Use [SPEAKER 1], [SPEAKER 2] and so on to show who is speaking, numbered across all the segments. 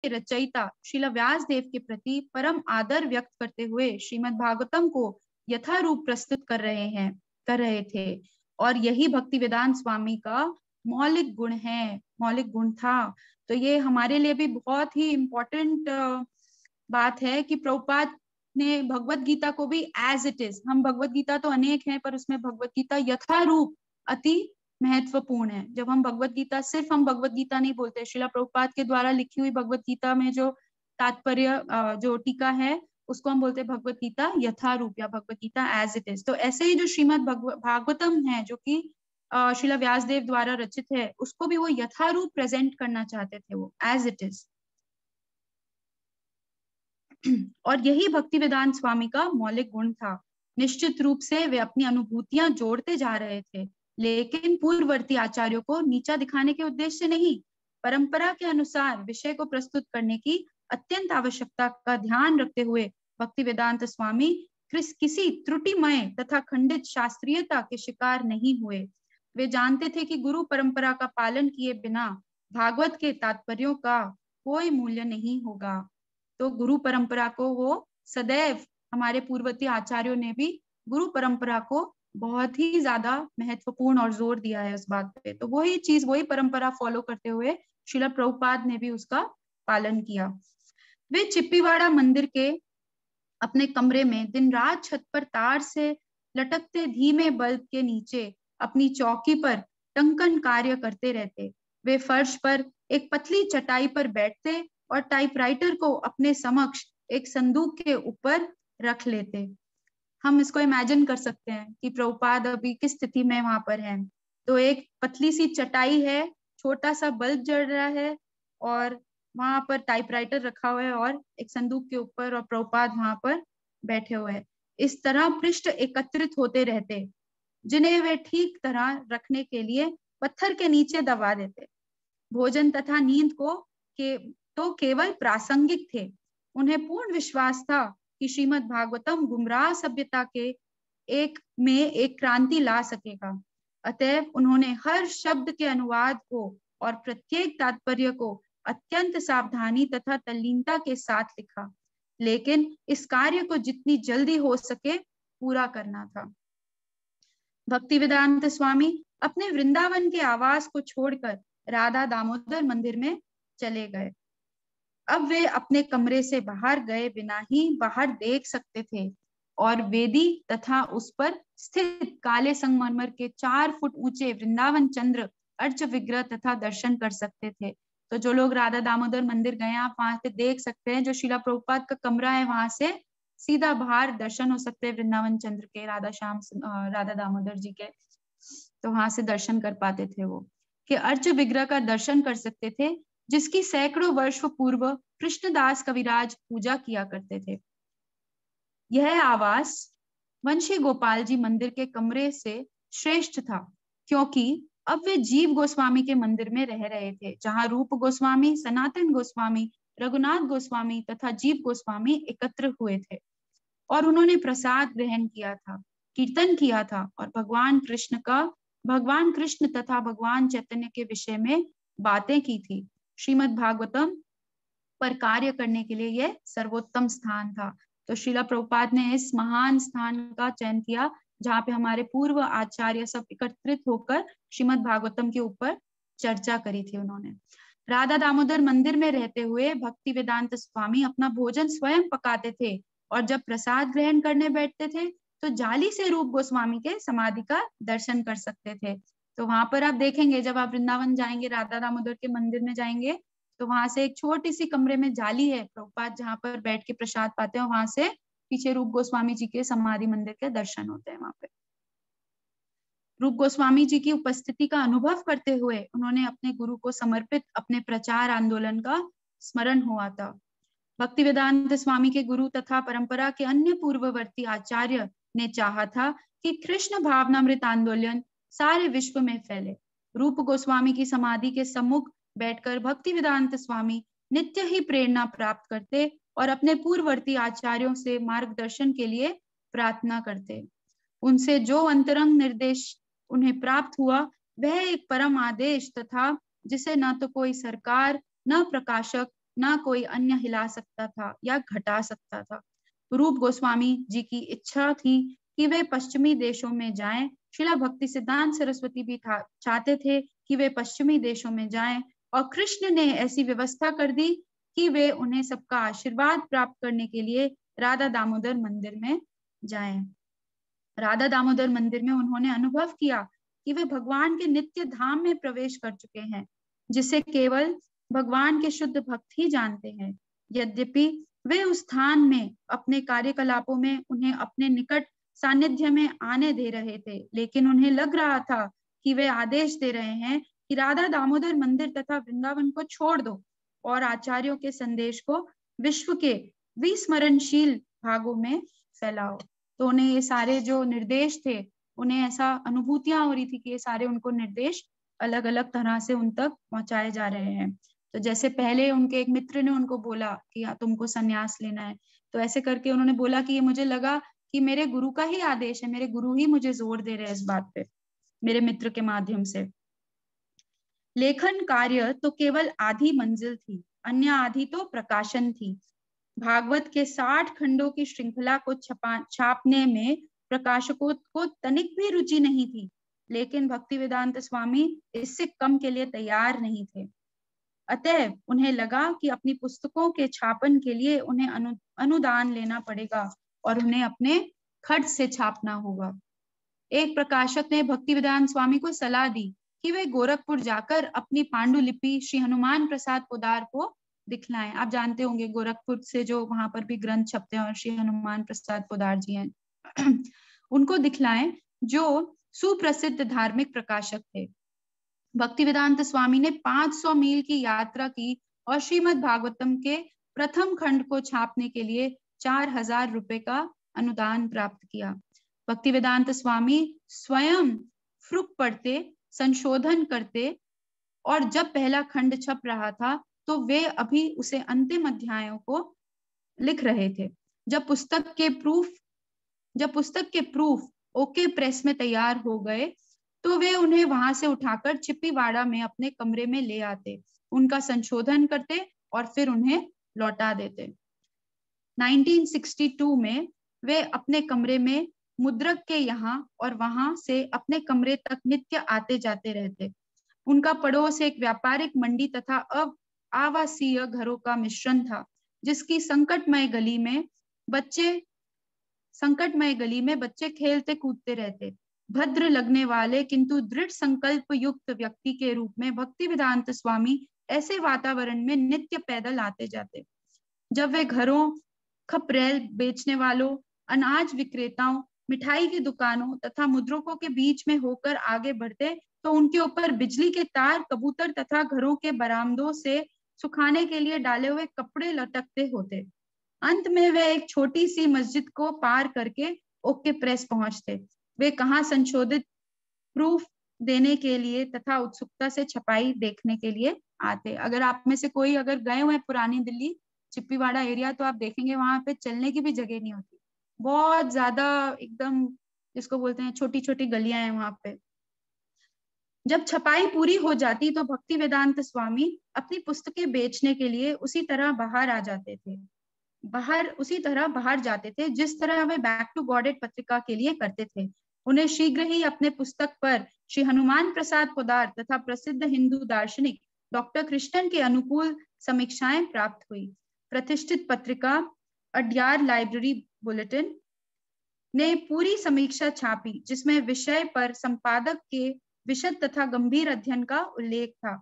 [SPEAKER 1] के रचयिता श्रील व्यास देव के प्रति परम आदर व्यक्त करते हुए श्रीमद् भागवतम को यथारूप प्रस्तुत कर रहे थे। और यही भक्ति वेदांत स्वामी का मौलिक गुण था। तो ये हमारे लिए भी बहुत ही इम्पोर्टेंट बात है कि प्रभुपाद ने भगवत गीता को भी एज इट इज, हम भगवत गीता तो अनेक हैं पर उसमें भगवत गीता यथारूप अति महत्वपूर्ण है। जब हम भगवत गीता, सिर्फ हम भगवत गीता नहीं बोलते, श्रीला प्रभुपाद के द्वारा लिखी हुई भगवत गीता में जो तात्पर्य जो टीका है उसको हम बोलते हैं भगवत गीता यथारूप या Bhagavad Gita as it is. तो ऐसे ही जो श्रीमद् भागवतम है जो कि श्रीला व्यासदेव द्वारा रचित है, उसको भी वो यथारूप प्रेजेंट करना चाहते थे, वो एज इट इज। और यही भक्ति वेदांत स्वामी का मौलिक गुण था। निश्चित रूप से वे अपनी अनुभूतियां जोड़ते जा रहे थे, लेकिन पूर्ववर्ती आचार्यों को नीचा दिखाने के उद्देश्य से नहीं, परंपरा के अनुसार विषय को प्रस्तुत करने की अत्यंत आवश्यकता का ध्यान रखते हुए भक्ति वेदांत स्वामी किसी त्रुटिमय तथा खंडित शास्त्रीयता के शिकार नहीं हुए। वे जानते थे कि गुरु परंपरा का पालन किए बिना भागवत के तात्पर्यों का कोई मूल्य नहीं होगा। तो गुरु परंपरा को वो सदैव, हमारे पूर्ववर्ती आचार्यों ने भी गुरु परंपरा को बहुत ही ज्यादा महत्वपूर्ण और जोर दिया है उस बात पे। तो वही चीज, वही परंपरा फॉलो करते हुए श्रील प्रभुपाद ने भी उसका पालन किया। वे चिप्पीवाड़ा मंदिर के अपने कमरे में दिन रात छत पर तार से लटकते धीमे बल्ब के नीचे अपनी चौकी पर टंकन कार्य करते रहते। वे फर्श पर एक पतली चटाई पर बैठते और टाइपराइटर को अपने समक्ष एक संदूक के ऊपर रख लेते। हम इसको इमेजिन कर सकते हैं कि प्रभुपाद अभी किस स्थिति में वहां पर हैं। तो एक पतली सी चटाई है, छोटा सा बल्ब जल रहा है और वहां पर टाइपराइटर रखा हुआ है और एक संदूक के ऊपर, और प्रभुपाद वहां पर बैठे हुए हैं। इस तरह पृष्ठ एकत्रित होते रहते, जिन्हें वे ठीक तरह रखने के लिए पत्थर के नीचे दबा देते। भोजन तथा नींद को तो केवल प्रासंगिक थे। उन्हें पूर्ण विश्वास था कि श्रीमद् भागवतम गुमराह सभ्यता के एक क्रांति ला सकेगा। अतएव उन्होंने हर शब्द के अनुवाद को और प्रत्येक तात्पर्य को अत्यंत सावधानी तथा तल्लीनता के साथ लिखा, लेकिन इस कार्य को जितनी जल्दी हो सके पूरा करना था। भक्ति वेदांत स्वामी अपने वृंदावन के आवास को छोड़कर राधा दामोदर मंदिर में चले गए। अब वे अपने कमरे से बाहर गए बिना ही बाहर देख सकते थे और वेदी तथा उस पर स्थित काले संगमरमर के 4 फुट ऊंचे वृंदावन चंद्र अर्च विग्रह तथा दर्शन कर सकते थे। तो जो लोग राधा दामोदर मंदिर गए, आप वहां से देख सकते हैं, जो शिला प्रभुपाद का कमरा है वहां से सीधा बाहर दर्शन हो सकते हैं वृंदावन चंद्र के, राधा दामोदर जी के। तो वहां से दर्शन कर पाते थे वो, कि अर्च विग्रह का दर्शन कर सकते थे जिसकी सैकड़ों वर्ष पूर्व कृष्णदास कविराज पूजा किया करते थे। यह आवास वंशी गोपाल जी मंदिर के कमरे से श्रेष्ठ था, क्योंकि अब वे जीव गोस्वामी के मंदिर में रह रहे थे, जहां रूप गोस्वामी, सनातन गोस्वामी, रघुनाथ गोस्वामी तथा जीव गोस्वामी एकत्र हुए थे और उन्होंने प्रसाद ग्रहण किया था, कीर्तन किया था और भगवान कृष्ण तथा भगवान चैतन्य के विषय में बातें की थी। श्रीमद् भागवतम पर कार्य करने के लिए यह सर्वोत्तम स्थान था। तो श्रीला प्रभुपाद ने इस महान स्थान का चयन किया जहाँ पे हमारे पूर्व आचार्य सब एकत्रित होकर श्रीमद् भागवतम के ऊपर चर्चा करी थी उन्होंने। राधा दामोदर मंदिर में रहते हुए भक्ति वेदांत स्वामी अपना भोजन स्वयं पकाते थे और जब प्रसाद ग्रहण करने बैठते थे तो जाली से रूप गोस्वामी के समाधि का दर्शन कर सकते थे। तो वहां पर आप देखेंगे, जब आप वृंदावन जाएंगे, राधा दामोदर के मंदिर में जाएंगे, तो वहां से एक छोटी सी कमरे में जाली है, प्रभुपाद जहाँ पर बैठ के प्रसाद पाते हैं, वहां से पीछे रूप गोस्वामी जी के समाधि मंदिर के दर्शन होते हैं। वहां पे रूप गोस्वामी जी की उपस्थिति का अनुभव करते हुए उन्होंने अपने गुरु को समर्पित अपने प्रचार आंदोलन का स्मरण हुआ था। भक्ति वेदांत स्वामी के गुरु तथा परंपरा के अन्य पूर्ववर्ती आचार्य ने चाहा था कि कृष्ण भावनामृत आंदोलन सारे विश्व में फैले। रूप गोस्वामी की समाधि के सम्मुख बैठकर भक्ति वेदांत स्वामी नित्य ही प्रेरणा प्राप्त करते और अपने पूर्ववर्ती आचार्यों से मार्गदर्शन के लिए प्रार्थना करते। उनसे जो अंतरंग निर्देश उन्हें प्राप्त हुआ वह एक परम आदेश तथा जिसे न तो कोई सरकार, न प्रकाशक ना कोई अन्य हिला सकता था या घटा सकता था। रूप गोस्वामी जी की इच्छा थी कि वे पश्चिमी देशों में जाएं। शिला भक्ति सिद्धांत सरस्वती भी चाहते थे कि वे पश्चिमी देशों में जाएं, और कृष्ण ने ऐसी व्यवस्था कर दी कि वे उन्हें सबका आशीर्वाद प्राप्त करने के लिए राधा दामोदर मंदिर में जाएं। राधा दामोदर मंदिर में उन्होंने अनुभव किया कि वे भगवान के नित्य धाम में प्रवेश कर चुके हैं, जिसे केवल भगवान के शुद्ध भक्त ही जानते हैं। यद्यपि वे उस स्थान में अपने कार्यकलापों में उन्हें अपने निकट सानिध्य में आने दे रहे थे, लेकिन उन्हें लग रहा था कि वे आदेश दे रहे हैं कि राधा दामोदर मंदिर तथा वृंदावन को छोड़ दो और आचार्यों के संदेश को विश्व के विस्मरणशील भागों में फैलाओ। तो उन्हें ये सारे जो निर्देश थे, उन्हें ऐसा अनुभूतियां हो रही थी कि ये सारे उनको निर्देश अलग अलग तरह से उन तक पहुंचाए जा रहे हैं। तो जैसे पहले उनके एक मित्र ने उनको बोला कि तुमको संन्यास लेना है, तो ऐसे करके उन्होंने बोला कि ये मुझे लगा कि मेरे गुरु का ही आदेश है, मेरे गुरु ही मुझे जोर दे रहे हैं इस बात पे, मेरे मित्र के माध्यम से। लेखन कार्य तो केवल आधी मंजिल थी, अन्य आधी तो प्रकाशन थी। भागवत के 60 खंडों की श्रृंखला को छापने में प्रकाशकों को तनिक भी रुचि नहीं थी, लेकिन भक्तिवेदांत स्वामी इससे कम के लिए तैयार नहीं थे। अतः उन्हें लगा कि अपनी पुस्तकों के छापन के लिए उन्हें अनुदान लेना पड़ेगा और उन्हें अपने खर्च से छापना होगा। एक प्रकाशक ने भक्तिवेदांत स्वामी को सलाह दी कि वे गोरखपुर जाकर अपनी पांडुलिपि श्री हनुमान प्रसाद पोदार को दिखलाएं। आप जानते होंगे गोरखपुर से जो वहां पर भी ग्रंथ छपते हैं और श्री हनुमान प्रसाद पोदार जी हैं उनको दिखलाएं, जो सुप्रसिद्ध धार्मिक प्रकाशक थे। भक्तिवेदांत स्वामी ने 500 मील की यात्रा की और श्रीमद् भागवतम के प्रथम खंड को छापने के लिए 4000 रुपए का अनुदान प्राप्त किया। भक्तिवेदांत स्वामी स्वयं फ्रुक पढ़ते, संशोधन करते, और जब पहला खंड छप रहा था तो वे अभी उसे अंतिम अध्यायों को लिख रहे थे। जब पुस्तक के प्रूफ ओके प्रेस में तैयार हो गए तो वे उन्हें वहां से उठाकर चिप्पीवाड़ा में अपने कमरे में ले आते, उनका संशोधन करते और फिर उन्हें लौटा देते। 1962 में वे अपने कमरे में मुद्रक के यहाँ और वहां से अपने कमरे तक नित्य आते जाते रहते। उनका पड़ोस एक व्यापारिक मंडी तथा आवासीय घरों का मिश्रण था, जिसकी संकटमय गली में बच्चे खेलते कूदते रहते। भद्र लगने वाले किंतु दृढ़ संकल्प युक्त व्यक्ति के रूप में भक्तिवेदांत स्वामी ऐसे वातावरण में नित्य पैदल आते जाते। जब वे घरों, खपरेल बेचने वालों, अनाज विक्रेताओं, मिठाई की दुकानों तथा मुद्रकों के बीच में होकर आगे बढ़ते तो उनके ऊपर बिजली के तार, कबूतर तथा घरों के बरामदों से सुखाने के लिए डाले हुए कपड़े लटकते होते। अंत में वे एक छोटी सी मस्जिद को पार करके ओके प्रेस पहुंचते। वे कहाँ संशोधित प्रूफ देने के लिए तथा उत्सुकता से छपाई देखने के लिए आते। अगर आप में से कोई अगर गए हुए पुरानी दिल्ली चिप्पीवाड़ा एरिया, तो आप देखेंगे वहां पे चलने की भी जगह नहीं होती, बहुत ज्यादा एकदम जिसको बोलते हैं छोटी छोटी गलियां हैं वहां पे। जब छपाई पूरी हो जाती तो भक्तिवेदांत स्वामी अपनी पुस्तकें बेचने के लिए उसी तरह बाहर जाते थे जिस तरह वे बैक टू गॉडेड पत्रिका के लिए करते थे। उन्हें शीघ्र ही अपने पुस्तक पर श्री हनुमान प्रसाद पोदार तथा प्रसिद्ध हिंदू दार्शनिक डॉक्टर कृष्णन के अनुकूल समीक्षाएं प्राप्त हुई। प्रतिष्ठित पत्रिका अड्यार लाइब्रेरी बुलेटिन ने पूरी समीक्षा छापी, जिसमें विषय पर संपादक के विशद तथा गंभीर अध्ययन का उल्लेख था।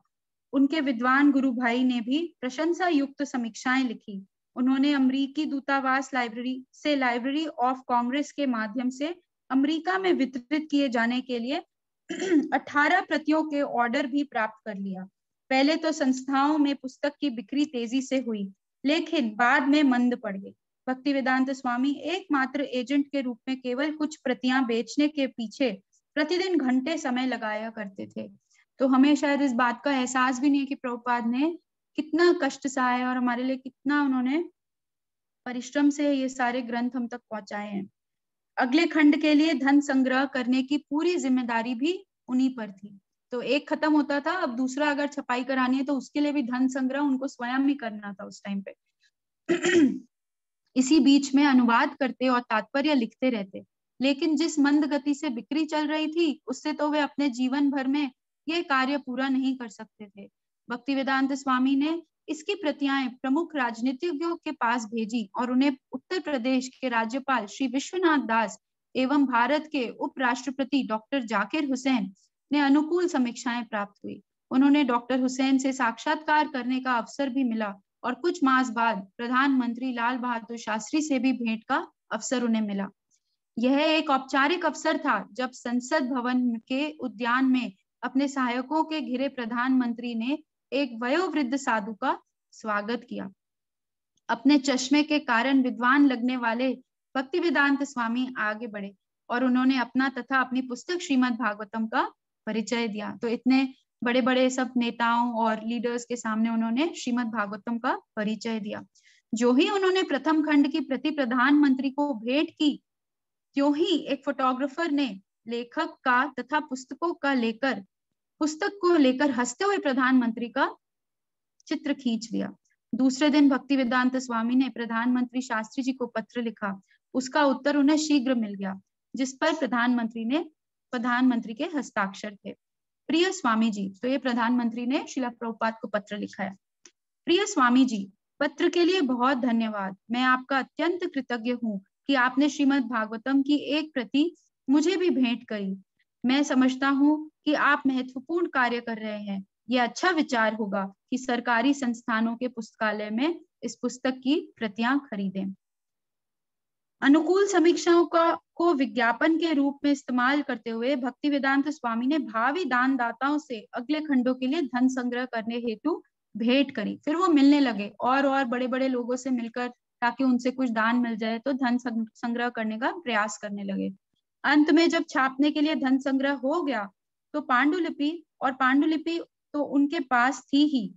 [SPEAKER 1] उनके विद्वान गुरु भाई ने भी प्रशंसा युक्त समीक्षाएं लिखी। उन्होंने अमेरिकी दूतावास लाइब्रेरी ऑफ कांग्रेस के माध्यम से अमेरिका में वितरित किए जाने के लिए 18 प्रतियों के ऑर्डर भी प्राप्त कर लिया। पहले तो संस्थाओं में पुस्तक की बिक्री तेजी से हुई, लेकिन बाद में मंद पड़ गई। भक्तिवेदांत स्वामी एकमात्र एजेंट के रूप में केवल कुछ प्रतियां बेचने के पीछे प्रतिदिन घंटे समय लगाया करते थे। तो हमें शायद इस बात का एहसास भी नहीं है कि प्रभुपाद ने कितना कष्ट सहाया और हमारे लिए कितना उन्होंने परिश्रम से ये सारे ग्रंथ हम तक पहुंचाए हैं। अगले खंड के लिए धन संग्रह करने की पूरी जिम्मेदारी भी उन्हीं पर थी। तो तो एक खत्म होता था, अब दूसरा अगर छपाई करानी है तो उसके लिए भी धन संग्रह उनको स्वयं ही करना था उस टाइम पे। इसी बीच में अनुवाद करते और तात्पर्य लिखते रहते, लेकिन जिस मंद गति से बिक्री चल रही थी उससे तो वे अपने जीवन भर में ये कार्य पूरा नहीं कर सकते थे। भक्तिवेदांत स्वामी ने इसकी प्रतियां प्रमुख राजनीतिज्ञों के पास भेजी और उन्हें उत्तर प्रदेश के राज्यपाल श्री विश्वनाथ दास एवं भारत के उपराष्ट्रपति डॉक्टर जाकिर हुसैन ने अनुकूल समीक्षाएं प्राप्त हुई। उन्होंने डॉक्टर हुसैन से साक्षात्कार करने का अवसर भी मिला और कुछ मास बाद प्रधानमंत्री लाल बहादुर शास्त्री से भी भेंट का अवसर उन्हें मिला। यह एक औपचारिक अवसर था जब संसद भवन के उद्यान में अपने सहायकों के घिरे प्रधानमंत्री ने एक वयोवृद्ध साधु का स्वागत किया। अपने चश्मे के कारण विद्वान लगने वाले भक्तिवेदांत स्वामी आगे बढ़े और उन्होंने अपना तथा अपनी पुस्तक श्रीमद् भागवतम का परिचय दिया। तो इतने बड़े बड़े सब नेताओं और लीडर्स के सामने उन्होंने श्रीमद् भागवतम का परिचय दिया। जो ही उन्होंने प्रथम खंड की प्रति प्रधानमंत्री को भेंट की, त्यों ही एक फोटोग्राफर ने लेखक का तथा पुस्तक को लेकर हंसते हुए प्रधानमंत्री का चित्र खींच लिया। दूसरे दिन भक्तिवेदांत स्वामी ने प्रधानमंत्री शास्त्री जी को पत्र लिखा। उसका उत्तर उन्हें शीघ्र मिल गया, जिस पर प्रधानमंत्री के हस्ताक्षर थे। प्रिय स्वामी जी, तो ये प्रधानमंत्री ने श्रील प्रभुपाद को पत्र लिखा है। प्रिय स्वामी जी, पत्र के लिए बहुत धन्यवाद। मैं आपका अत्यंत कृतज्ञ हूँ कि आपने श्रीमद् भागवतम की एक प्रति मुझे भी भेंट करी। मैं समझता हूँ कि आप महत्वपूर्ण कार्य कर रहे हैं। यह अच्छा विचार होगा कि सरकारी संस्थानों के पुस्तकालय में इस पुस्तक की प्रतियां खरीदें। अनुकूल समीक्षाओं को विज्ञापन के रूप में इस्तेमाल करते हुए भक्तिवेदांत स्वामी ने भावी दानदाताओं से अगले खंडों के लिए धन संग्रह करने हेतु भेंट करी। फिर वो मिलने लगे और बड़े बड़े लोगों से मिलकर, ताकि उनसे कुछ दान मिल जाए, तो धन संग्रह करने का प्रयास करने लगे। अंत में जब छापने के लिए धन संग्रह हो गया तो पांडुलिपि तो उनके पास थी ही,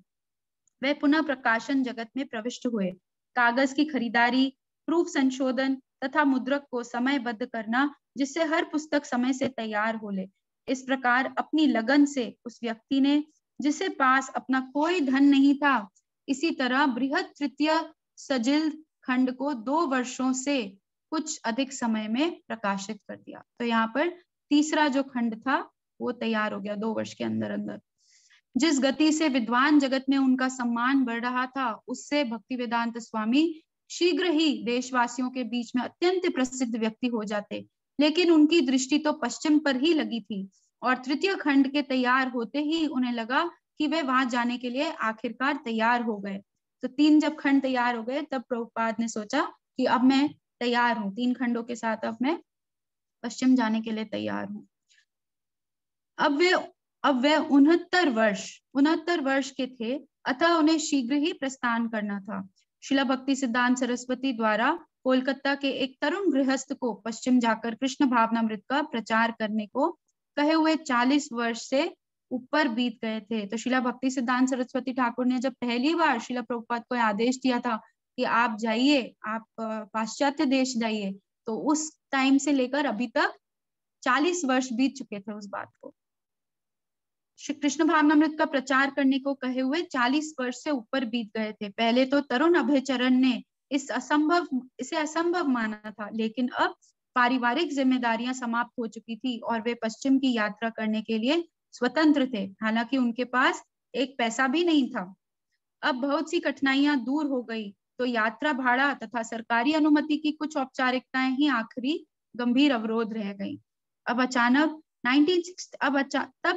[SPEAKER 1] वे पुनः प्रकाशन जगत में प्रविष्ट हुए। कागज की खरीदारी, प्रूफ संशोधन तथा मुद्रक को समयबद्ध करना, जिससे हर पुस्तक समय से तैयार हो ले। इस प्रकार अपनी लगन से उस व्यक्ति ने, जिसे पास अपना कोई धन नहीं था, इसी तरह बृहद तृतीय सजिल खंड को 2 वर्षों से कुछ अधिक समय में प्रकाशित कर दिया। तो यहाँ पर तीसरा जो खंड था वो तैयार हो गया 2 वर्ष के अंदर अंदर। जिस गति से विद्वान जगत में उनका सम्मान बढ़ रहा था, उससे भक्तिवेदांत स्वामी शीघ्र ही देशवासियों के बीच में अत्यंत प्रसिद्ध व्यक्ति हो जाते। लेकिन उनकी दृष्टि तो पश्चिम पर ही लगी थी और तृतीय खंड के तैयार होते ही उन्हें लगा कि वे वहां जाने के लिए आखिरकार तैयार हो गए। तो 3 जब खंड तैयार हो गए, तब प्रभुपाद ने सोचा कि अब मैं तैयार हूँ 3 खंडों के साथ, अब मैं पश्चिम जाने के लिए तैयार हूँ। अब वे 69 वर्ष के थे, अतः उन्हें शीघ्र ही प्रस्थान करना था। शिला भक्ति सिद्धांत सरस्वती द्वारा कोलकाता के एक तरुण गृहस्थ को पश्चिम जाकर कृष्ण भावनामृत का प्रचार करने को कहे हुए 40 वर्ष से ऊपर बीत गए थे। तो शिला भक्ति सिद्धांत सरस्वती ठाकुर ने जब पहली बार शिला प्रभुपाद को आदेश दिया था कि आप जाइए, आप पाश्चात्य देश जाइए, तो उस टाइम से लेकर अभी तक 40 वर्ष बीत चुके थे उस बात को। श्री कृष्ण भावनामृत का प्रचार करने को कहे हुए 40 वर्ष से ऊपर बीत गए थे। पहले तो तरुण अभयचरण ने इसे असंभव माना था, लेकिन अब पारिवारिक जिम्मेदारियां समाप्त हो चुकी थी और वे पश्चिम की यात्रा करने के लिए स्वतंत्र थे। हालांकि उनके पास एक पैसा भी नहीं था। अब बहुत सी कठिनाइयां दूर हो गई, तो यात्रा भाड़ा तथा सरकारी अनुमति की कुछ औपचारिकताएं ही आखिरी गंभीर अवरोध रह गई। तब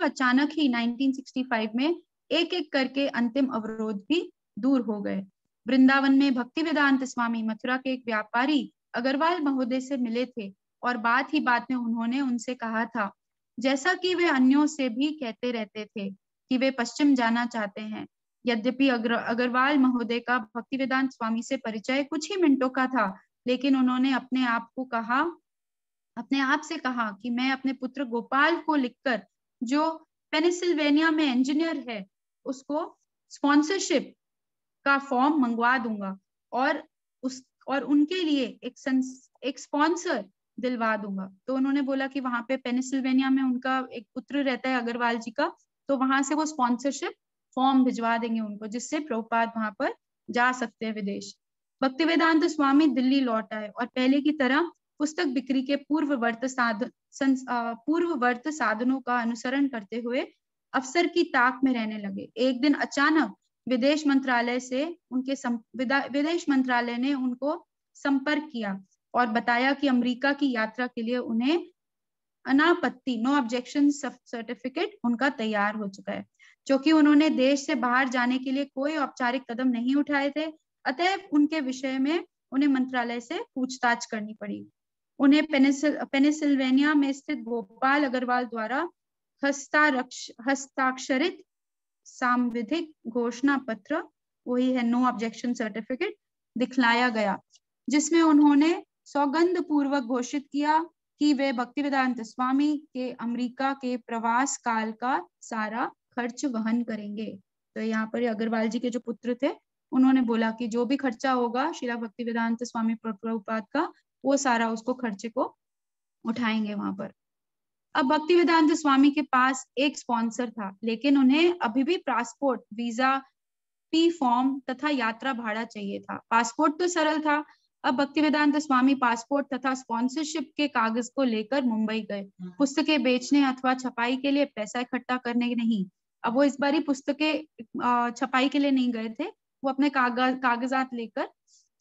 [SPEAKER 1] अचानक ही 1965 में एक एक करके अंतिम अवरोध भी दूर हो गए। वृंदावन में भक्तिवेदांत स्वामी मथुरा के एक व्यापारी अग्रवाल महोदय से मिले थे और बात ही बात में उन्होंने उनसे कहा था, जैसा कि वे अन्यों से भी कहते रहते थे, कि वे पश्चिम जाना चाहते हैं। यद्यपि अग्रवाल महोदय का भक्तिवेदांत स्वामी से परिचय कुछ ही मिनटों का था, लेकिन उन्होंने अपने आप से कहा कि मैं अपने पुत्र गोपाल को लिखकर, जो पेनिसिल्वेनिया में इंजीनियर है, उसको स्पॉन्सरशिप का फॉर्म मंगवा दूंगा और उनके लिए एक स्पॉन्सर दिलवा दूंगा। तो उन्होंने बोला कि वहां पे पेनिसिल्वेनिया में उनका एक पुत्र रहता है अग्रवाल जी का, तो वहां से वो स्पॉन्सरशिप फॉर्म भिजवा देंगे उनको, जिससे प्रभुपाद वहां पर जा सकते हैं विदेश। भक्तिवेदांत स्वामी दिल्ली लौट आए और पहले की तरह पुस्तक बिक्री के पूर्ववर्त साधनों का अनुसरण करते हुए अवसर की ताक में रहने लगे। एक दिन अचानक विदेश मंत्रालय ने उनको संपर्क किया और बताया कि अमेरिका की यात्रा के लिए उन्हें अनापत्ति, नो ऑब्जेक्शन सर्टिफिकेट उनका तैयार हो चुका है। क्योंकि उन्होंने देश से बाहर जाने के लिए कोई औपचारिक कदम नहीं उठाए थे, अतः उनके विषय में उन्हें मंत्रालय से पूछताछ करनी पड़ी। उन्हें पेनिसिल्वेनिया में स्थित गोपाल अग्रवाल द्वारा हस्ताक्षरित सांविधिक घोषणा पत्र, वही है नो ऑब्जेक्शन सर्टिफिकेट, दिखलाया गया, जिसमें उन्होंने सौगंध पूर्वक घोषित किया कि वे भक्तिवेदांत स्वामी के अमेरिका के प्रवास काल का सारा खर्च वहन करेंगे। तो यहाँ पर अग्रवाल जी के जो पुत्र थे उन्होंने बोला कि जो भी खर्चा होगा श्रीला भक्तिवेदांत स्वामी प्रभुपाद का, वो सारा उसको खर्चे को उठाएंगे वहां पर। अब भक्तिवेदांत स्वामी के पास एक स्पॉन्सर था, लेकिन उन्हें अभी भी पासपोर्ट, वीजा, पी फॉर्म तथा यात्रा भाड़ा चाहिए था। पासपोर्ट तो सरल था। अब भक्तिवेदांत स्वामी पासपोर्ट तथा स्पॉन्सरशिप के कागज को लेकर मुंबई गए, पुस्तकें बेचने अथवा छपाई के लिए पैसा इकट्ठा करने नहीं। अब वो इस बारी पुस्तकें छपाई के लिए नहीं गए थे, वो अपने कागजात लेकर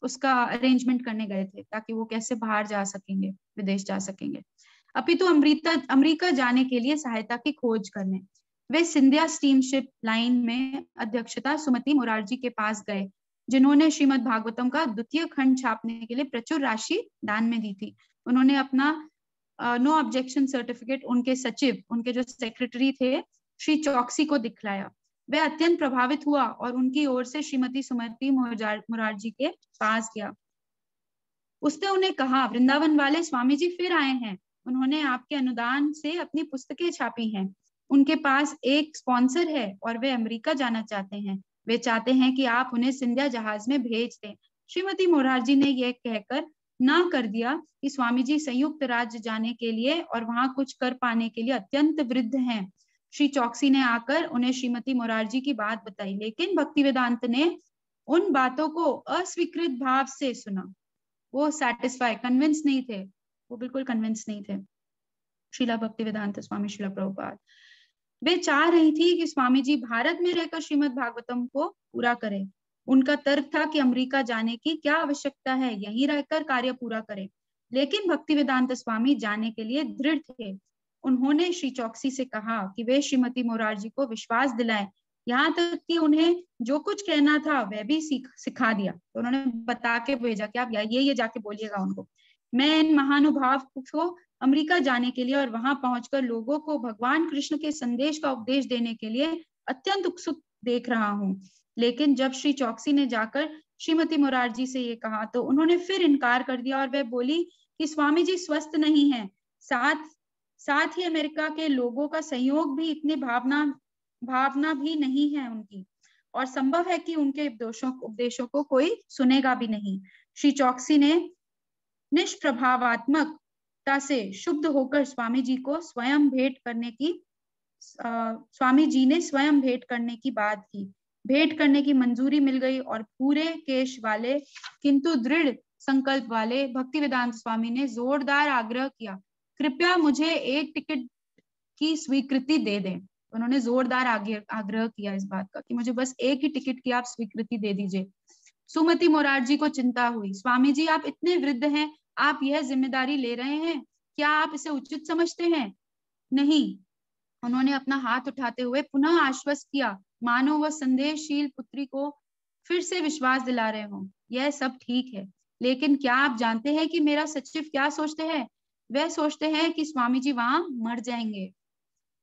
[SPEAKER 1] उसका अरेंजमेंट करने गए थे ताकि वो कैसे बाहर जा सकेंगे, विदेश जा सकेंगे। अपितु अमेरिका जाने के लिए सहायता की खोज करने वे सिंधिया स्टीमशिप लाइन में अध्यक्षता सुमति मोरारजी के पास गए, जिन्होंने श्रीमद् भागवतम का द्वितीय खंड छापने के लिए प्रचुर राशि दान में दी थी। उन्होंने अपना नो ऑब्जेक्शन सर्टिफिकेट उनके सचिव, उनके जो सेक्रेटरी थे श्री चौकसी को दिखलाया। वह अत्यंत प्रभावित हुआ और उनकी ओर से श्रीमती सुमति मोरारजी के पास गया। उसने उन्हें कहा, वृंदावन वाले स्वामी जी फिर आए हैं। उन्होंने आपके अनुदान से अपनी पुस्तकें छापी हैं। उनके पास एक स्पॉन्सर है और वे अमेरिका जाना चाहते हैं। वे चाहते हैं कि आप उन्हें सिंधिया जहाज में भेज दें। श्रीमती मोरारजी ने यह कहकर ना कर दिया कि स्वामी जी संयुक्त राज्य जाने के लिए और वहां कुछ कर पाने के लिए अत्यंत वृद्ध हैं। श्री चौकसी ने आकर उन्हें श्रीमती मोरारजी की बात बताई, लेकिन भक्तिवेदांत ने उन बातों को अस्वीकृत भाव से सुना। वो सेटिस्फाई, कन्विंस नहीं थे, वो बिल्कुल कन्विंस नहीं थे। श्रीला भक्तिवेदांत स्वामी श्रीला प्रभुपाद, वे चाह रही थी कि स्वामी जी भारत में रहकर श्रीमद् भागवतम को पूरा करें। उनका तर्क था कि अमेरिका जाने की क्या आवश्यकता है, यहीं रहकर कार्य पूरा करें। लेकिन भक्तिवेदांत स्वामी जाने के लिए दृढ़ थे। उन्होंने श्री चौकसी से कहा कि वे श्रीमती मोरारजी को विश्वास दिलाएं, यहाँ तक कि उन्हें जो कुछ कहना था वह भी सिखा दिया। तो उन्होंने बता के भेजा कि आप ये जाके बोलिएगा उनको। मैं इन महानुभाव को अमेरिका जाने के लिए और वहां पहुंचकर लोगों को भगवान कृष्ण के संदेश का उपदेश देने के लिए अत्यंत उत्सुक देख रहा हूँ। लेकिन जब श्री चौकसी ने जाकर श्रीमती मोरारजी से ये कहा तो उन्होंने फिर इनकार कर दिया और वह बोली कि स्वामी जी स्वस्थ नहीं है, साथ ही अमेरिका के लोगों का सहयोग भी इतनी भावना भी नहीं है उनकी, और संभव है कि उनके उपदेशों को कोई सुनेगा भी नहीं। श्री चौकसी ने निष्प्रभावात्मकता से शुद्ध होकर स्वामी जी ने स्वयं भेंट करने की बात की। भेंट करने की मंजूरी मिल गई और पूरे केश वाले किंतु दृढ़ संकल्प वाले भक्तिवेदांत स्वामी ने जोरदार आग्रह किया, कृपया मुझे एक टिकट की स्वीकृति दे दें। उन्होंने जोरदार आग्रह किया इस बात का कि मुझे बस एक ही टिकट की आप स्वीकृति दे दीजिए। सुमति मोरारजी को चिंता हुई, स्वामी जी आप इतने वृद्ध हैं, आप यह जिम्मेदारी ले रहे हैं, क्या आप इसे उचित समझते हैं? नहीं। उन्होंने अपना हाथ उठाते हुए पुनः आश्वस्त किया, मानो वह संदेहशील पुत्री को फिर से विश्वास दिला रहे हो। यह सब ठीक है, लेकिन क्या आप जानते हैं कि मेरा सचिव क्या सोचते हैं? वह सोचते हैं कि स्वामी जी वहां मर जाएंगे।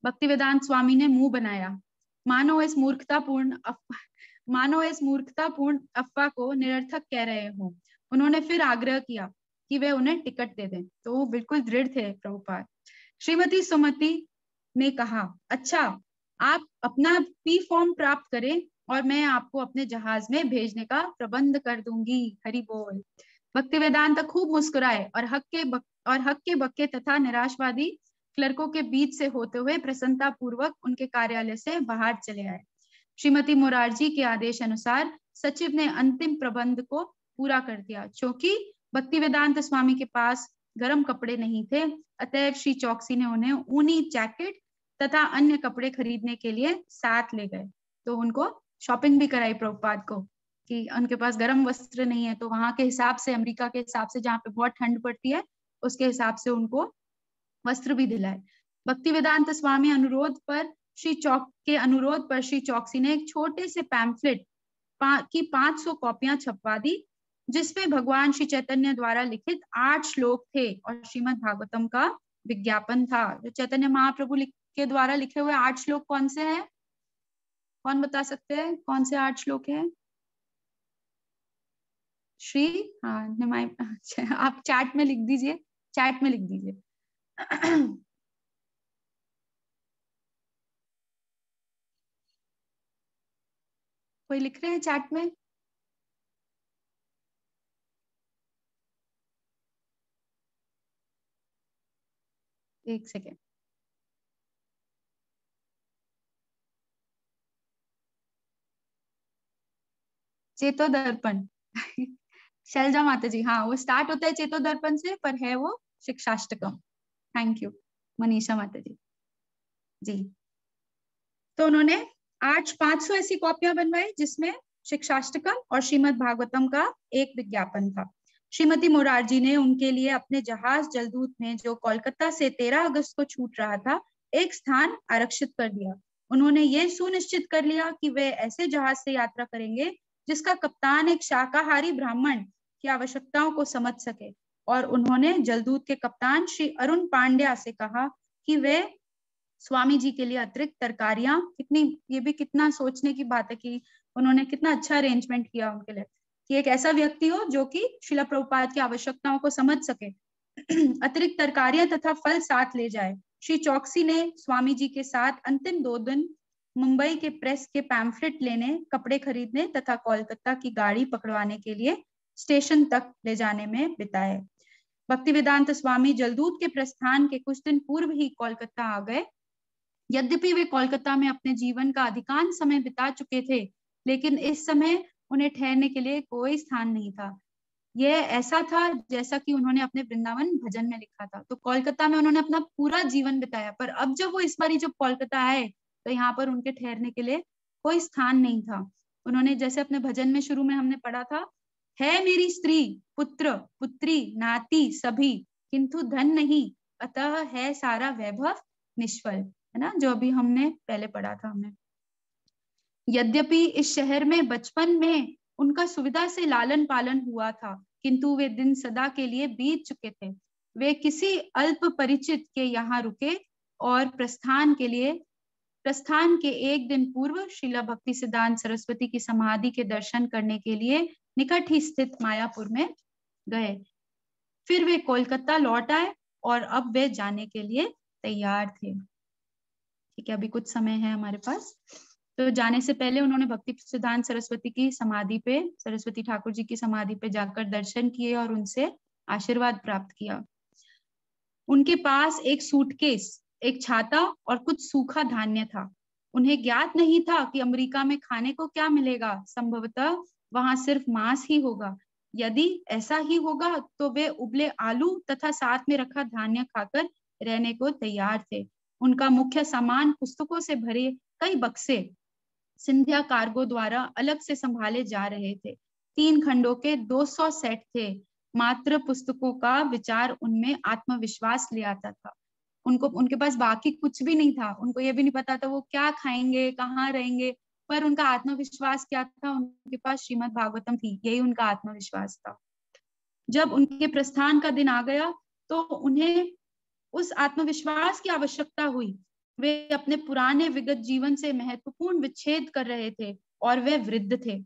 [SPEAKER 1] भक्तिवेदांत स्वामी ने मुंह बनाया, मानो इस मूर्खतापूर्ण अफवाह को निरर्थक कह रहे हो। उन्होंने फिर आग्रह किया कि वे उन्हें टिकट दे दें, तो वो बिल्कुल दृढ़ थे प्रभुपाद। श्रीमती सुमति ने कहा, अच्छा आप अपना पी फॉर्म प्राप्त करें और मैं आपको अपने जहाज में भेजने का प्रबंध कर दूंगी। हरि बोल। भक्तिवेदांत खूब मुस्कुराए और हक के बक्के तथा निराशवादी क्लर्कों के बीच से होते हुए प्रसन्नता पूर्वक उनके कार्यालय से बाहर चले आए। श्रीमती मोरारजी के आदेश अनुसार सचिव ने अंतिम प्रबंध को पूरा कर दिया। क्योंकि भक्तिवेदांत स्वामी के पास गर्म कपड़े नहीं थे, अतएव श्री चौकसी ने उन्हें ऊनी जैकेट तथा अन्य कपड़े खरीदने के लिए साथ ले गए। तो उनको शॉपिंग भी कराई प्रभुपाद को कि उनके पास गर्म वस्त्र नहीं है, तो वहां के हिसाब से, अमेरिका के हिसाब से जहाँ पे बहुत ठंड पड़ती है, उसके हिसाब से उनको वस्त्र भी दिलाए। भक्तिवेदांत स्वामी अनुरोध पर श्री चौकसी ने एक छोटे से पैम्फलेट की 500 कॉपियां छपवा दी, जिसमें भगवान श्री चैतन्य द्वारा लिखित 8 श्लोक थे और श्रीमद् भागवतम का विज्ञापन था। जो चैतन्य महाप्रभु के द्वारा लिखे हुए 8 श्लोक कौन से हैं? कौन बता सकते हैं कौन से 8 श्लोक हैं? श्री अच्छा, आप चैट में लिख दीजिए, चैट में लिख दीजिए। कोई लिख रहे हैं चैट में? एक सेकेंड। चेतो दर्पण शैलजा माता जी, हाँ वो स्टार्ट होता है चेतो दर्पण से, पर है वो शिक्षाष्टकम। थैंक यू मनीषा माता जी। जी, तो उन्होंने 500 ऐसी कॉपियां बनवाई जिसमें शिक्षाष्टकम और श्रीमद् भागवतम का एक विज्ञापन था। श्रीमती मोरारजी ने उनके लिए अपने जहाज जलदूत में, जो कोलकाता से 13 अगस्त को छूट रहा था, एक स्थान आरक्षित कर दिया। उन्होंने ये सुनिश्चित कर लिया कि वे ऐसे जहाज से यात्रा करेंगे जिसका कप्तान एक शाकाहारी ब्राह्मण की आवश्यकताओं को समझ सके। और उन्होंने जलदूत के कप्तान श्री अरुण पांड्या से कहा कि वे स्वामी जी के लिए अतिरिक्त तरकारियां, ये भी कितना सोचने की बात है कि उन्होंने कितना अच्छा अरेंजमेंट किया उनके लिए, कि एक ऐसा व्यक्ति हो जो कि श्रील प्रभुपाद की आवश्यकताओं को समझ सके, अतिरिक्त तरकारियां तथा फल साथ ले जाए। श्री चौकसी ने स्वामी जी के साथ अंतिम 2 दिन मुंबई के प्रेस के पैम्फलेट लेने, कपड़े खरीदने तथा कोलकाता की गाड़ी पकड़वाने के लिए स्टेशन तक ले जाने में बिताए। भक्तिवेदांत स्वामी जलदूत के प्रस्थान के कुछ दिन पूर्व ही कोलकाता आ गए। यद्यपि वे कोलकाता में अपने जीवन का अधिकांश समय बिता चुके थे, लेकिन इस समय उन्हें ठहरने के लिए कोई स्थान नहीं था। यह ऐसा था जैसा कि उन्होंने अपने वृंदावन भजन में लिखा था। तो कोलकाता में उन्होंने अपना पूरा जीवन बिताया, पर अब जब वो इस बारी जब कोलकाता आए तो यहाँ पर उनके ठहरने के लिए कोई स्थान नहीं था। उन्होंने जैसे अपने भजन में शुरू में हमने पढ़ा था, है मेरी स्त्री पुत्र पुत्री नाती सभी, किंतु धन नहीं, अतः है सारा वैभव निष्फल, है ना, जो अभी हमने पहले पढ़ा था हमने। यद्यपि इस शहर में बचपन में उनका सुविधा से लालन पालन हुआ था, किंतु वे दिन सदा के लिए बीत चुके थे। वे किसी अल्प परिचित के यहाँ रुके और प्रस्थान के एक दिन पूर्व श्रीला भक्ति सिद्धांत सरस्वती की समाधि के दर्शन करने के लिए निकट ही स्थित मायापुर में गए। फिर वे कोलकाता लौट आए और अब वे जाने के लिए तैयार थे। ठीक है, अभी कुछ समय है हमारे पास। तो जाने से पहले उन्होंने भक्ति सिद्धांत सरस्वती की समाधि पे, सरस्वती ठाकुर जी की समाधि पे जाकर दर्शन किए और उनसे आशीर्वाद प्राप्त किया। उनके पास एक सूटकेस, एक छाता और कुछ सूखा धान्य था। उन्हें ज्ञात नहीं था कि अमेरिका में खाने को क्या मिलेगा। संभवतः वहां सिर्फ मांस ही होगा। यदि ऐसा ही होगा तो वे उबले आलू तथा साथ में रखा धान्य खाकर रहने को तैयार थे। उनका मुख्य सामान पुस्तकों से भरे कई बक्से सिंधिया कार्गो द्वारा अलग से संभाले जा रहे थे। 3 खंडों के 200 सेट थे। मात्र पुस्तकों का विचार उनमें आत्मविश्वास ले आता था। उनके पास बाकी कुछ भी नहीं था। उनको ये भी नहीं पता था वो क्या खाएंगे, कहाँ रहेंगे, पर उनका आत्मविश्वास क्या था? उनके पास श्रीमद् भागवतम थी, यही उनका आत्मविश्वास था। जब उनके प्रस्थान का दिन आ गया तो उन्हें उस आत्मविश्वास की आवश्यकता हुई। वे अपने पुराने विगत जीवन से महत्वपूर्ण विच्छेद कर रहे थे और वे वृद्ध थे।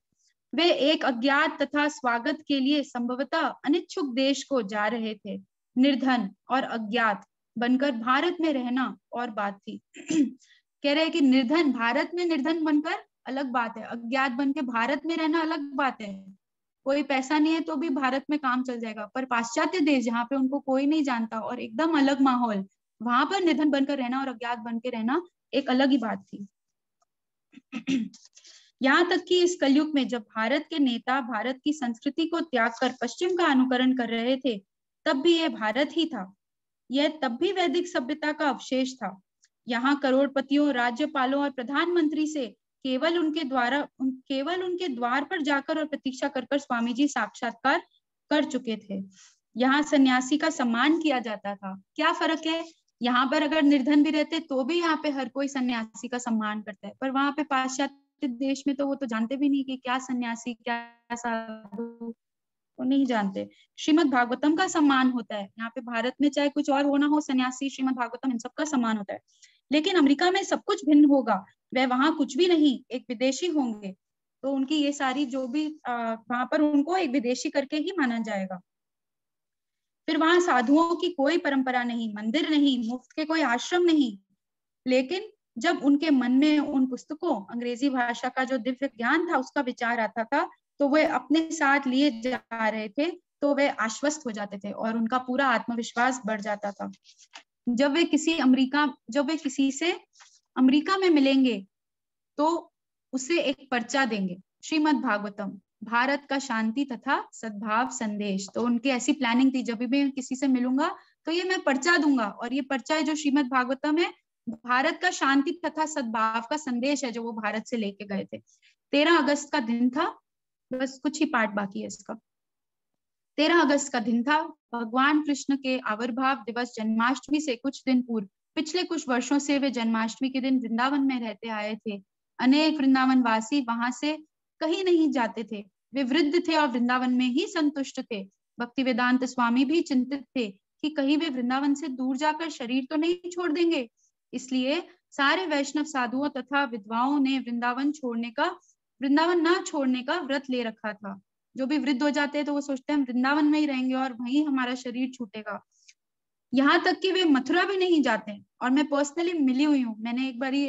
[SPEAKER 1] वे एक अज्ञात तथा स्वागत के लिए संभवतः अनिच्छुक देश को जा रहे थे। निर्धन और अज्ञात बनकर भारत में रहना और बात थी। कह रहे हैं कि निर्धन, भारत में निर्धन बनकर अलग बात है, अज्ञात बन के भारत में रहना अलग बात है। कोई पैसा नहीं है तो भी भारत में काम चल जाएगा, पर पाश्चात्य देश जहाँ पे उनको कोई नहीं जानता और एकदम अलग माहौल, वहां पर निर्धन बनकर रहना और अज्ञात बन के रहना एक अलग ही बात थी। यहाँ तक कि इस कलयुग में जब भारत के नेता भारत की संस्कृति को त्याग कर पश्चिम का अनुकरण कर रहे थे, तब भी यह भारत ही था। यह तब भी वैदिक सभ्यता का अवशेष था। यहाँ करोड़पतियों, राज्यपालों और प्रधानमंत्री से केवल उनके द्वार पर जाकर और प्रतीक्षा कर स्वामी जी साक्षात्कार कर चुके थे। यहाँ सन्यासी का सम्मान किया जाता था। क्या फर्क है, यहाँ पर अगर निर्धन भी रहते तो भी यहाँ पे हर कोई सन्यासी का सम्मान करता है, पर वहां पे पाश्चात्य देश में तो वो तो जानते भी नहीं कि क्या सन्यासी क्या साधु, वो नहीं जानते। श्रीमद् भागवतम का सम्मान होता है यहाँ पे। भारत में चाहे कुछ और होना हो, सन्यासी, श्रीमद् भागवतम, इन सबका सम्मान होता है। लेकिन अमेरिका में सब कुछ भिन्न होगा। वह वहां कुछ भी नहीं, एक विदेशी होंगे, तो उनकी ये सारी जो भी वहां पर उनको एक विदेशी करके ही माना जाएगा। फिर वहां साधुओं की कोई परंपरा नहीं, मंदिर नहीं, मुफ्त के कोई आश्रम नहीं। लेकिन जब उनके मन में उन पुस्तकों, अंग्रेजी भाषा का जो दिव्य ज्ञान था उसका विचार आता था, तो वे अपने साथ लिए जा रहे थे, तो वे आश्वस्त हो जाते थे और उनका पूरा आत्मविश्वास बढ़ जाता था। जब वे किसी से अमेरिका में मिलेंगे तो उसे एक पर्चा देंगे, श्रीमद् भागवतम, भारत का शांति तथा सद्भाव संदेश। तो उनकी ऐसी प्लानिंग थी, जब भी मैं किसी से मिलूंगा तो ये मैं पर्चा दूंगा, और ये पर्चा है जो श्रीमद् भागवतम है, भारत का शांति तथा सद्भाव का संदेश है जो वो भारत से लेके गए थे। 13 अगस्त का दिन था, बस कुछ ही पार्ट बाकी है इसका। 13 अगस्त का दिन था। भगवान कृष्ण के आविर्भाव दिवस जन्माष्टमी से कुछ दिन पूर्व, पिछले कुछ वर्षों से वे जन्माष्टमी के दिन वृंदावन में रहते आए थे। अनेक वृंदावन वासी वहां से कहीं नहीं जाते थे। वे वृद्ध थे और वृंदावन में ही संतुष्ट थे। भक्तिवेदांत स्वामी भी चिंतित थे कि कहीं वे वृंदावन से दूर जाकर शरीर तो नहीं छोड़ देंगे। इसलिए सारे वैष्णव साधुओं तथा विधवाओं ने वृंदावन ना छोड़ने का व्रत ले रखा था। जो भी वृद्ध हो जाते हैं तो वो सोचते हैं हम वृंदावन में ही रहेंगे और वहीं हमारा शरीर छूटेगा। यहाँ तक कि वे मथुरा भी नहीं जाते। और मैं पर्सनली मिली हुई हूँ, मैंने एक बारी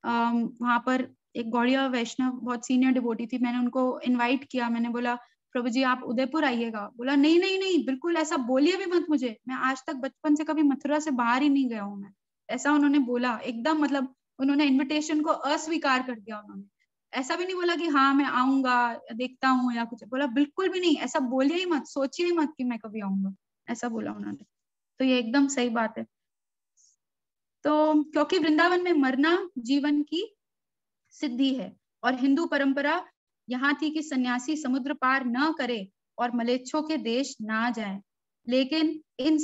[SPEAKER 1] वहां पर एक गौड़िया वैष्णव बहुत सीनियर डिवोटी थी, मैंने उनको इनवाइट किया। मैंने बोला प्रभु जी आप उदयपुर आइएगा। बोला नहीं नहीं नहीं, बिल्कुल ऐसा बोलिए भी मत मुझे, मैं आज तक बचपन से कभी मथुरा से बाहर ही नहीं गया हूँ मैं। ऐसा उन्होंने बोला एकदम, मतलब उन्होंने इन्विटेशन को अस्वीकार कर दिया। उन्होंने ऐसा भी नहीं बोला कि हाँ मैं आऊंगा देखता हूँ या कुछ, बोला बिल्कुल भी नहीं, ऐसा बोलिए ही मत, सोचिए ही मत कि मैं कभी आऊंगा, ऐसा बोला उन्होंने। तो ये एकदम सही बात है। तो क्योंकि वृंदावन में मरना जीवन की सिद्धि है, और हिंदू परंपरा यहाँ थी कि सन्यासी समुद्र पार न करे और मलेच्छों के देश ना जाए। लेकिन इन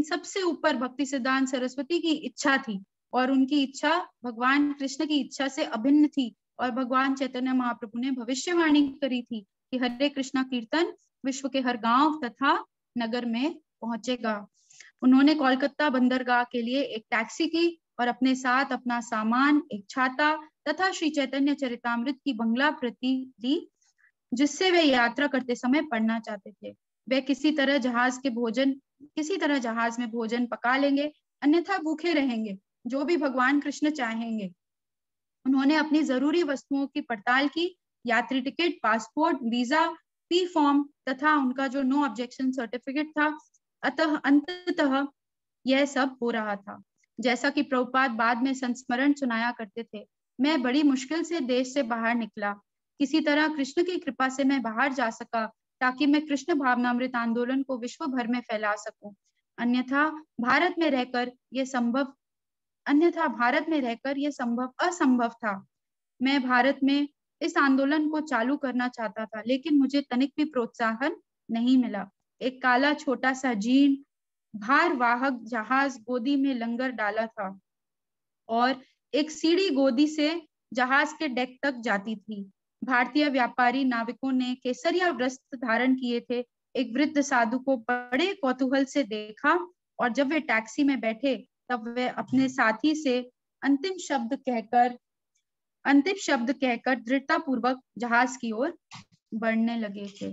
[SPEAKER 1] सब से ऊपर भक्ति सिद्धांत सरस्वती की इच्छा थी, और उनकी इच्छा भगवान कृष्ण की इच्छा से अभिन्न थी। और भगवान चैतन्य महाप्रभु ने भविष्यवाणी करी थी कि हरे कृष्णा कीर्तन विश्व के हर गांव तथा नगर में पहुंचेगा। उन्होंने कोलकाता बंदरगाह के लिए एक टैक्सी की और अपने साथ अपना सामान, एक छाता तथा श्री चैतन्य चरितामृत की बंगला प्रति ली, जिससे वे यात्रा करते समय पढ़ना चाहते थे। वे किसी तरह जहाज में भोजन पका लेंगे, अन्यथा भूखे रहेंगे, जो भी भगवान कृष्ण चाहेंगे। उन्होंने अपनी जरूरी वस्तुओं की पड़ताल की, यात्री ticket, passport, visa, P form तथा उनका जो नो ऑब्जेक्शन सर्टिफिकेट था। अंततः यह सब हो रहा था। जैसा कि प्रभुपाद बाद में संस्मरण सुनाया करते थे, मैं बड़ी मुश्किल से देश से बाहर निकला। किसी तरह कृष्ण की कृपा से मैं बाहर जा सका, ताकि मैं कृष्ण भावनामृत आंदोलन को विश्व भर में फैला सकूं। अन्यथा भारत में रहकर यह असंभव था। मैं भारत में इस आंदोलन को चालू करना चाहता था, लेकिन मुझे तनिक भी प्रोत्साहन नहीं मिला। एक काला छोटा सा जीर्ण भारवाहक जहाज गोदी में लंगर डाला था, और एक सीढ़ी गोदी से जहाज के डेक तक जाती थी। भारतीय व्यापारी नाविकों ने केसरिया वस्त्र धारण किए थे। एक वृद्ध साधु को बड़े कौतूहल से देखा, और जब वे टैक्सी में बैठे तब वे अपने साथी से अंतिम शब्द कहकर दृढ़ता पूर्वक जहाज की ओर बढ़ने लगे थे।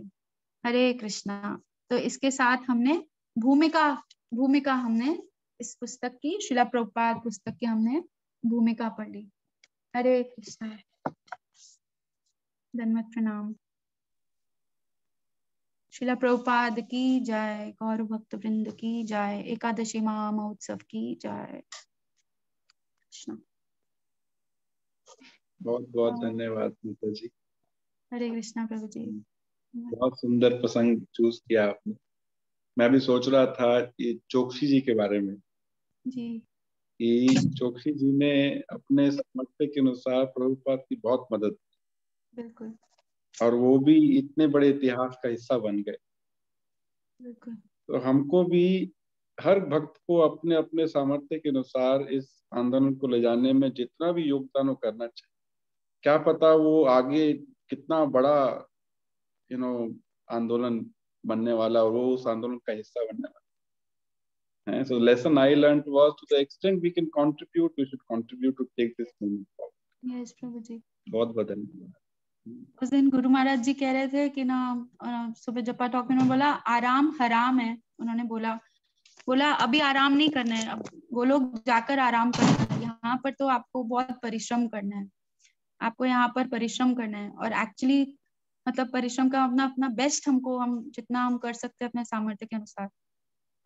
[SPEAKER 1] हरे कृष्णा। तो इसके साथ हमने भूमिका हमने इस पुस्तक की, शिला प्रभुपाद पुस्तक की हमने भूमिका पढ़ी। हरे कृष्णा। धन्यवाद, प्रणाम। शिला प्रभुपाद की जय, गौर भक्त वृंद की जय, एकादशी महोत्सव की जय। कृष्ण।
[SPEAKER 2] बहुत बहुत धन्यवाद नीता जी।
[SPEAKER 1] हरे कृष्णा प्रभु जी।
[SPEAKER 2] बहुत सुंदर प्रसंग चूज किया आपने। मैं भी सोच रहा था कि चोकसी जी के बारे में,
[SPEAKER 1] जी
[SPEAKER 2] कि चोकसी जी ने अपने सामर्थ्य के अनुसार प्रभुपाद की बहुत मदद,
[SPEAKER 1] बिल्कुल
[SPEAKER 2] और वो भी इतने बड़े इतिहास का हिस्सा बन गए।
[SPEAKER 1] बिल्कुल।
[SPEAKER 2] तो हमको भी, हर भक्त को अपने अपने सामर्थ्य के अनुसार इस आंदोलन को ले जाने में जितना भी योगदान वो करना चाहिए। क्या पता वो आगे कितना बड़ा आंदोलन बनने वाला, और वो उस आंदोलन का हिस्सा बनने वाला है। So lesson I learned was, to the extent we can contribute, we should contribute to take this movement forward.
[SPEAKER 1] Yes Prabhu ji.
[SPEAKER 2] बहुत बहुत धन्यवाद।
[SPEAKER 1] उस दिन गुरु महाराज जी कह रहे थे कि ना, सुबह जपा टॉक में बोला आराम हराम है। उन्होंने बोला अभी आराम नहीं करना है, अब वो लोग जाकर आराम करना है, यहाँ पर तो आपको बहुत परिश्रम करना है, आपको यहाँ पर परिश्रम करना है। और एक्चुअली मतलब परिश्रम का अपना अपना बेस्ट, हम जितना हम कर सकते हैं अपने सामर्थ्य के अनुसार।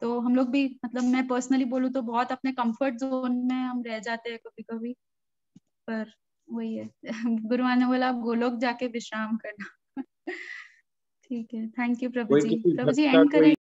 [SPEAKER 1] तो हम लोग भी, मतलब मैं पर्सनली बोलूँ तो बहुत अपने कंफर्ट जोन में हम रह जाते हैं कभी कभी, पर वही है गुरुआ ने बोला गोलोक जाके विश्राम करना। ठीक है, थैंक यू प्रभु
[SPEAKER 2] कोई
[SPEAKER 1] जी।
[SPEAKER 2] किसी
[SPEAKER 1] प्रभु
[SPEAKER 2] भक्त
[SPEAKER 1] जी
[SPEAKER 2] का
[SPEAKER 1] एंड
[SPEAKER 2] कोई
[SPEAKER 1] करें।